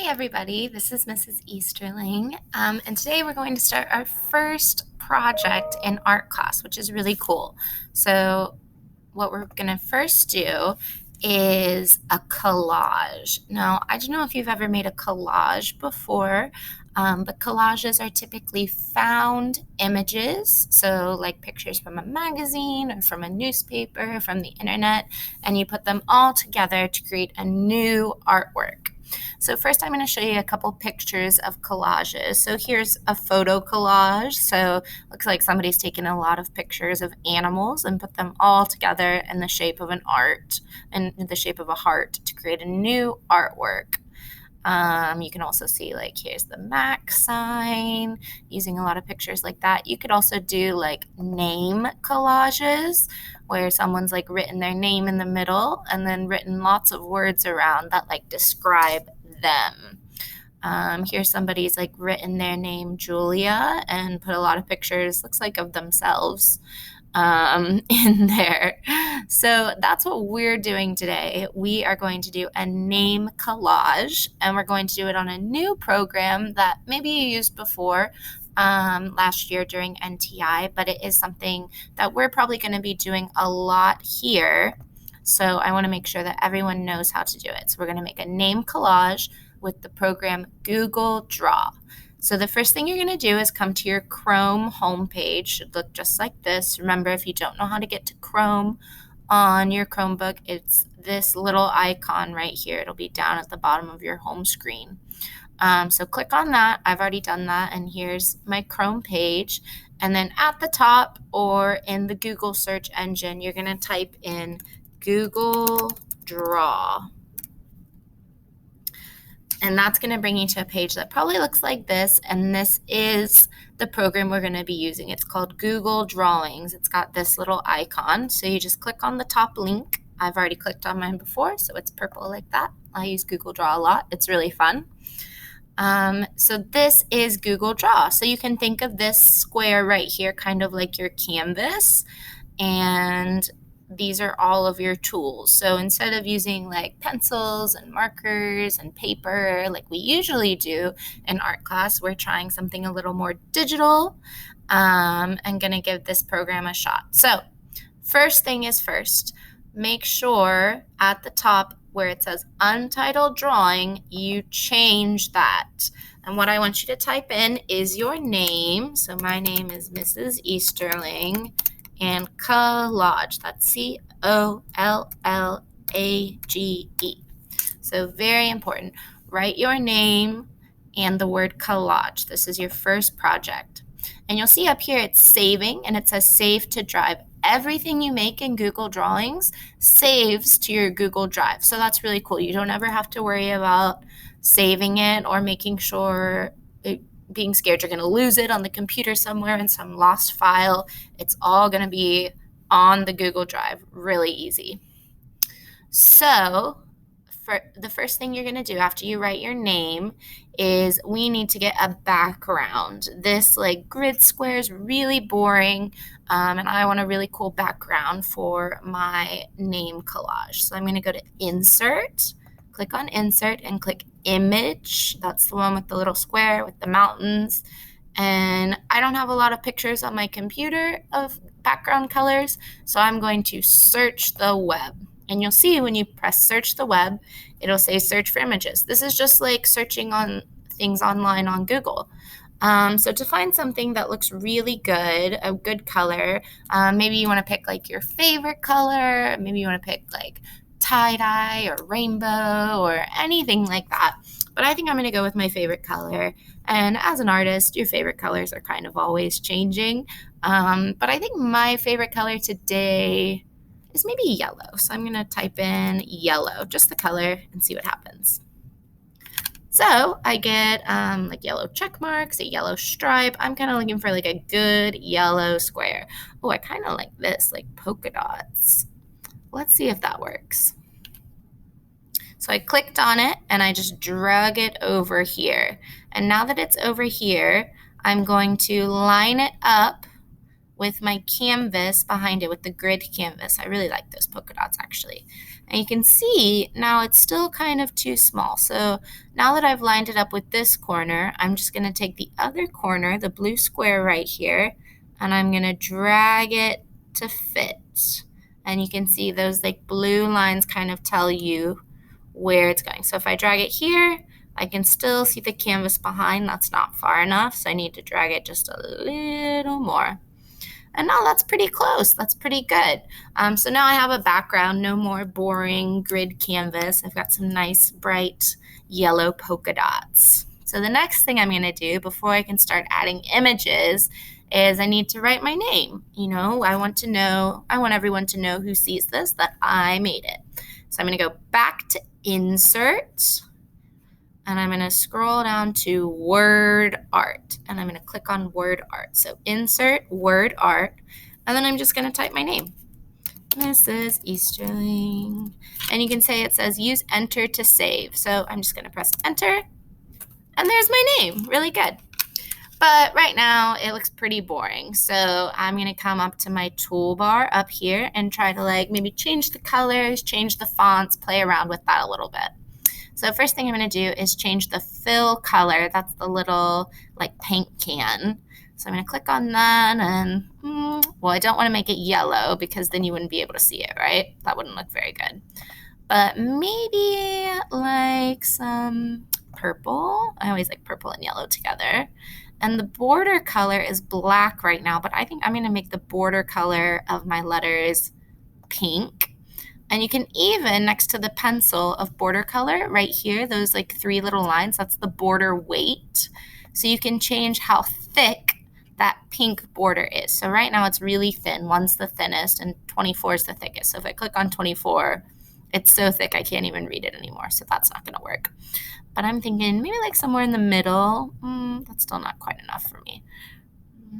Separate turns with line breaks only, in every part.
everybody, this is Mrs. Easterling, and today we're going to start our first project in art class, which is really cool. So what we're going to first do is a collage. Now, I don't know if you've ever made a collage before, but collages are typically found images, so like pictures from a magazine or from a newspaper, or from the internet, and you put them all together to create a new artwork. So first I'm going to show you a couple pictures of collages. So here's a photo collage. So looks like somebody's taken a lot of pictures of animals and put them all together in the shape of an art and in the shape of a heart to create a new artwork. You can also see like here's the Mac sign, using a lot of pictures like that. You could also do like name collages where someone's like written their name in the middle and then written lots of words around that like describe them. Here's somebody's like written their name Julia and put a lot of pictures, looks like of themselves in there. So that's what we're doing today. We are going to do a name collage, and we're going to do it on a new program that maybe you used before last year during NTI, but it is something that we're probably going to be doing a lot here. So I want to make sure that everyone knows how to do it. So we're going to make a name collage with the program Google Draw. So the first thing you're going to do is come to your Chrome homepage. Should look just like this. Remember, if you don't know how to get to Chrome on your Chromebook, it's this little icon right here. It'll be down at the bottom of your home screen. So click on that. I've already done that, and here's my Chrome page. And then at the top or in the Google search engine, you're going to type in Google Draw. And that's going to bring you to a page that probably looks like this, and this is the program we're going to be using. It's called Google Drawings. It's got this little icon, so you just click on the top link. I've already clicked on mine before, so it's purple like that. I use Google Draw a lot. It's really fun. So this is Google Draw. So you can think of this square right here kind of like your canvas, and these are all of your tools. So instead of using like pencils and markers and paper like we usually do in art class, we're trying something a little more digital and going to give this program a shot. So first thing is first, make sure at the top where it says untitled drawing, you change that. And what I want you to type in is your name. So my name is Mrs. Easterling. And collage, that's C-O-L-L-A-G-E. So very important. Write your name and the word collage. This is your first project. And you'll see up here it's saving, and it says save to drive. Everything you make in Google Drawings saves to your Google Drive. So that's really cool. You don't ever have to worry about saving it or making sure being scared you're going to lose it on the computer somewhere in some lost file. It's all going to be on the Google Drive. Really easy. So for the first thing you're going to do after you write your name is we need to get a background. This like grid square is really boring, and I want a really cool background for my name collage. So I'm going to go to Insert, click on Insert, and click Image. That's the one with the little square with the mountains. And I don't have a lot of pictures on my computer of background colors, so I'm going to search the web. And you'll see when you press search the web, it'll say search for images. This is just like searching on things online on Google. So to find something that looks really good, a good color, maybe you want to pick like your favorite color, maybe you want to pick like tie-dye or rainbow or anything like that. But I think I'm going to go with my favorite color. And as an artist, your favorite colors are kind of always changing. But I think my favorite color today is maybe yellow. So I'm going to type in yellow, just the color, and see what happens. So I get like yellow check marks, a yellow stripe. I'm kind of looking for like a good yellow square. Oh, I kind of like this, like polka dots. Let's see if that works. So I clicked on it and I just drug it over here. And now that it's over here, I'm going to line it up with my canvas behind it, with the grid canvas. I really like those polka dots actually. And you can see now it's still kind of too small. So now that I've lined it up with this corner, I'm just going to take the other corner, the blue square right here, and I'm going to drag it to fit. And you can see those like blue lines kind of tell you where it's going. So if I drag it here, I can still see the canvas behind. That's not far enough, so I need to drag it just a little more. And now that's pretty close. That's pretty good. So now I have a background, no more boring grid canvas. I've got some nice bright yellow polka dots. So the next thing I'm going to do before I can start adding images is I need to write my name. You know, I want everyone to know who sees this that I made it. So I'm going to go back to Insert, and I'm going to scroll down to Word Art, and I'm going to click on Word Art. So Insert, Word Art, and then I'm just going to type my name. Mrs. Easterling. And you can say it says use Enter to save. So I'm just going to press Enter, and there's my name. Really good. But right now it looks pretty boring. So I'm going to come up to my toolbar up here and try to like maybe change the colors, change the fonts, play around with that a little bit. So first thing I'm going to do is change the fill color. That's the little like paint can. So I'm going to click on that and, well, I don't want to make it yellow because then you wouldn't be able to see it, right? That wouldn't look very good. But maybe like some purple. I always like purple and yellow together. And the border color is black right now, but I think I'm going to make the border color of my letters pink. And you can even, next to the pencil of border color right here, those like 3 little lines, that's the border weight. So you can change how thick that pink border is. So right now it's really thin. 1's the thinnest and 24 is the thickest. So if I click on 24, it's so thick I can't even read it anymore. So that's not going to work. But I'm thinking maybe like somewhere in the middle. That's still not quite enough for me.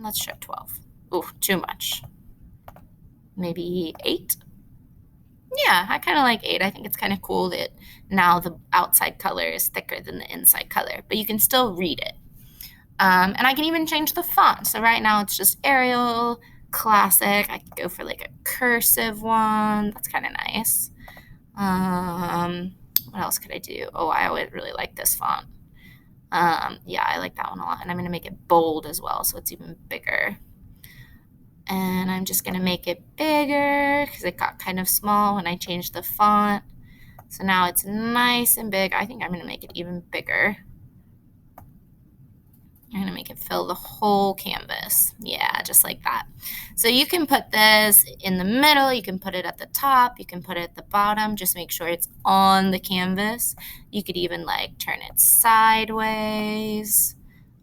Let's try 12. Ooh, too much. Maybe 8? Yeah, I kind of like 8. I think it's kind of cool that now the outside color is thicker than the inside color, but you can still read it. And I can even change the font. So right now it's just Arial, Classic. I could go for like a cursive one. That's kind of nice. What else could I do? Oh, I would really like this font. Yeah, I like that one a lot. And I'm going to make it bold as well, so it's even bigger. And I'm just going to make it bigger because it got kind of small when I changed the font. So now it's nice and big. I think I'm going to make it even bigger. I'm going to make it fill the whole canvas. Yeah, just like that. So you can put this in the middle. You can put it at the top. You can put it at the bottom. Just make sure it's on the canvas. You could even like turn it sideways.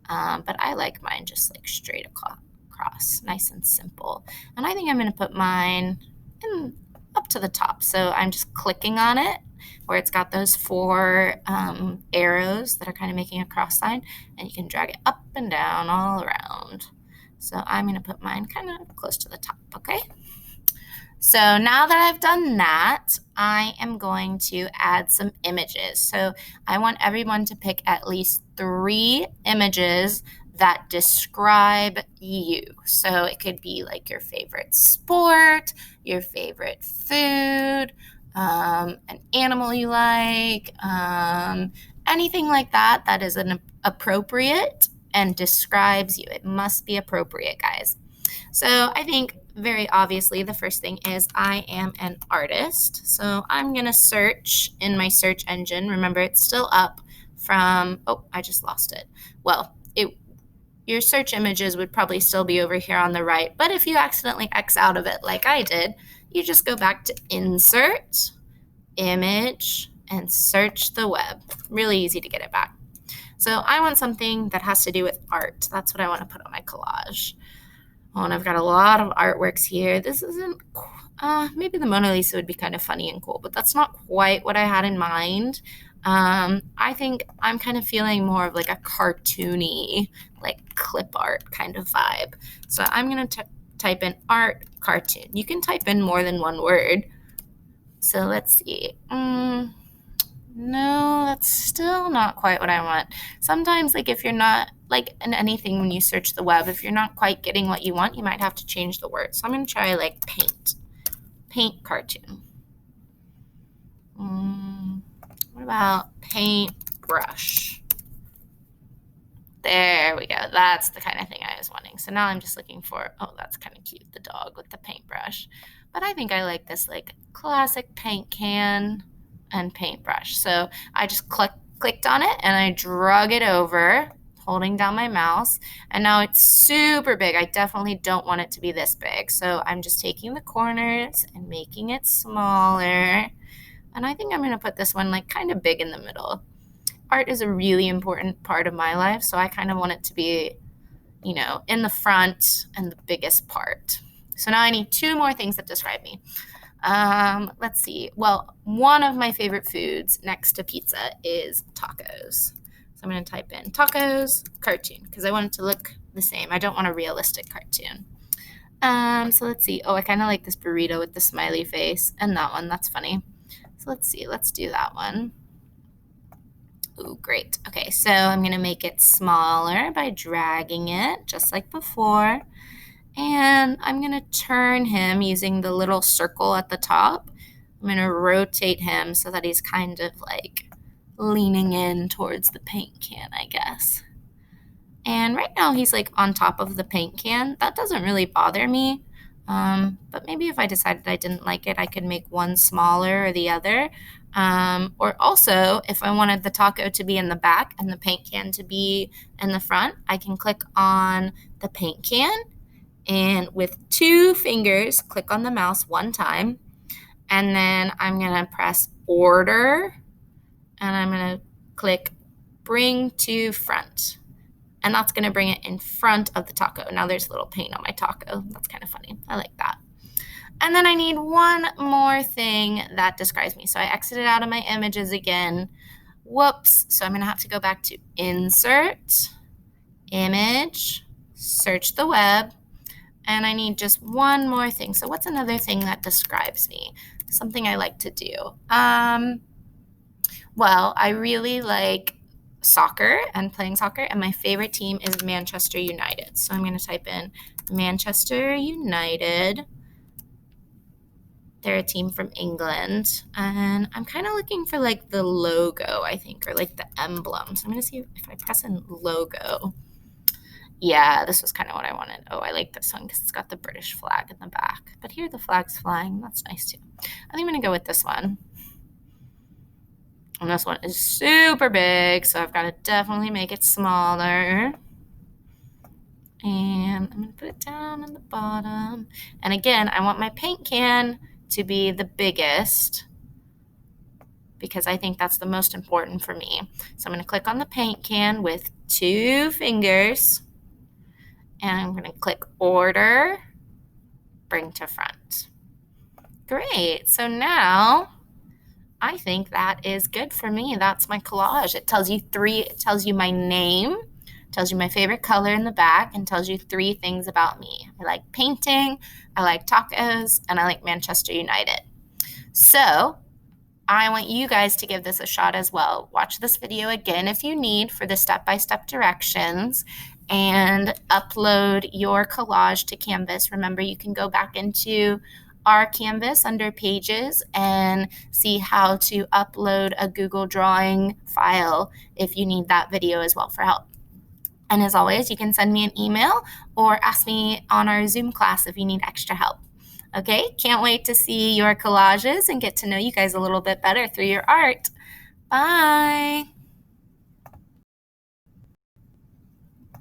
But I like mine just like straight across, nice and simple. And I think I'm going to put mine up to the top. So I'm just clicking on it where it's got those 4 arrows that are kind of making a cross sign, and you can drag it up and down all around. So I'm going to put mine kind of close to the top, okay? So now that I've done that, I am going to add some images. So I want everyone to pick at least 3 images that describe you. So it could be like your favorite sport, your favorite food, an animal you like, anything like that that is appropriate and describes you. It must be appropriate, guys. So I think very obviously the first thing is I am an artist. So I'm going to search in my search engine. Remember, it's still up from, oh, I just lost it. Well, your search images would probably still be over here on the right. But if you accidentally X out of it like I did, you just go back to Insert, Image, and search the web. Really easy to get it back. So I want something that has to do with art. That's what I want to put on my collage. Oh, and I've got a lot of artworks here. This isn't, maybe the Mona Lisa would be kind of funny and cool, but that's not quite what I had in mind. I think I'm kind of feeling more of like a cartoony, like clip art kind of vibe. So I'm going to type in art cartoon. You can type in more than one word. So let's see. No, that's still not quite what I want. Sometimes, like, if you're not, like, in anything when you search the web, if you're not quite getting what you want, you might have to change the word. So I'm going to try, like, paint cartoon. What about paintbrush? There we go. That's the kind of thing I was wanting. So now I'm just looking for, oh, that's kind of cute, the dog with the paintbrush. But I think I like this, like, classic paint can and paintbrush. So I just clicked on it and I drug it over, holding down my mouse. And now it's super big. I definitely don't want it to be this big. So I'm just taking the corners and making it smaller. And I think I'm going to put this one, like, kind of big in the middle. Art is a really important part of my life, so I kind of want it to be, in the front and the biggest part. So now I need 2 more things that describe me. Let's see. Well, one of my favorite foods next to pizza is tacos. So I'm going to type in tacos cartoon because I want it to look the same. I don't want a realistic cartoon. So let's see. Oh, I kind of like this burrito with the smiley face and that one. That's funny. So let's see. Let's do that one. Ooh, great. Okay, so I'm going to make it smaller by dragging it just like before. And I'm going to turn him using the little circle at the top. I'm going to rotate him so that he's kind of like leaning in towards the paint can, I guess. And right now he's like on top of the paint can. That doesn't really bother me. But maybe if I decided I didn't like it, I could make one smaller or the other. Or also, if I wanted the taco to be in the back and the paint can to be in the front, I can click on the paint can and with 2 fingers, click on the mouse 1 time. And then I'm going to press order and I'm going to click bring to front. And that's going to bring it in front of the taco. Now there's a little paint on my taco. That's kind of funny. I like that. And then I need one more thing that describes me. So I exited out of my images again. Whoops. So I'm going to have to go back to insert, image, search the web. And I need just one more thing. So what's another thing that describes me? Something I like to do. Well, I really like soccer and playing soccer, and my favorite team is Manchester United. So I'm going to type in Manchester United. They're a team from England, and I'm kind of looking for like the logo, I think, or like the emblem. So I'm going to see if I press in logo. Yeah, this was kind of what I wanted. Oh, I like this one because it's got the British flag in the back. But here the flag's flying. That's nice too. I think I'm going to go with this one. And this one is super big, so I've got to definitely make it smaller. And I'm going to put it down on the bottom. And again, I want my paint can to be the biggest because I think that's the most important for me. So I'm going to click on the paint can with 2 fingers. And I'm going to click order, bring to front. Great. So now I think that is good for me. That's my collage. It tells you my name, tells you my favorite color in the back, and tells you 3 things about me. I like painting, I like tacos, and I like Manchester United. So I want you guys to give this a shot as well. Watch this video again if you need for the step-by-step directions and upload your collage to Canvas. Remember, you can go back into our Canvas under Pages and see how to upload a Google Drawing file if you need that video as well for help. And as always, you can send me an email or ask me on our Zoom class if you need extra help. Okay, can't wait to see your collages and get to know you guys a little bit better through your art. Bye.